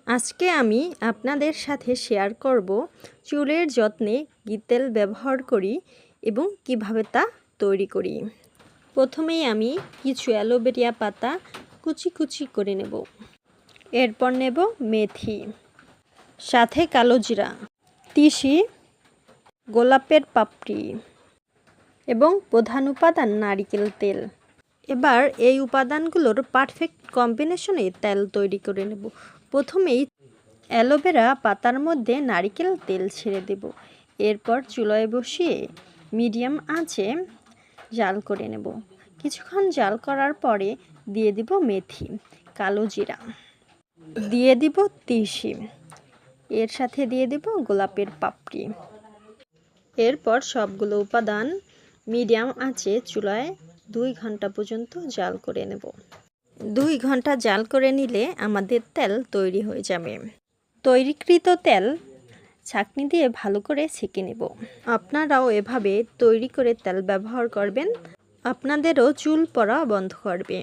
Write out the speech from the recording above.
আজকে আমি আপনাদের সাথে শেয়ার করব চুলের যত্নে কী তেল ব্যবহার করি এবং কিভাবে তা তৈরি করি। প্রথমেই আমি কিছু অ্যালোভেরা পাতা কুচি কুচি করে নেব। এরপর নেব মেথি, সাথে কালো জিরা, তিসি, গোলাপের পাপড়ি এবং প্রধান উপাদান নারিকেল তেল। এবার এই উপাদানগুলোর পারফেক্ট কম্বিনেশনে তেল তৈরি করে নেব। প্রথমেই অ্যালোভেরা পাতার মধ্যে নারিকেল তেল ছেড়ে দেব। এরপর চুলায় বসিয়ে মিডিয়াম আঁচে জাল করে নেব। কিছুক্ষণ জাল করার পরে দিয়ে দিব মেথি, কালো জিরা, দিয়ে দিব তিসি, এর সাথে দিয়ে দিব গোলাপের পাপড়ি। এরপর সবগুলো উপাদান মিডিয়াম আঁচে চুলায় 2 ঘন্টা পর্যন্ত জাল করে নেব। 2 ঘন্টা জাল করে নিলে আমাদের তেল তৈরি হয়ে যাবে। তৈরিকৃত তেল ছাঁকনি দিয়ে ভালো করে ছেঁকে নেব। আপনারাও এভাবে তৈরি করে তেল ব্যবহার করবেন, আপনাদেরও চুল পড়া বন্ধ করবে।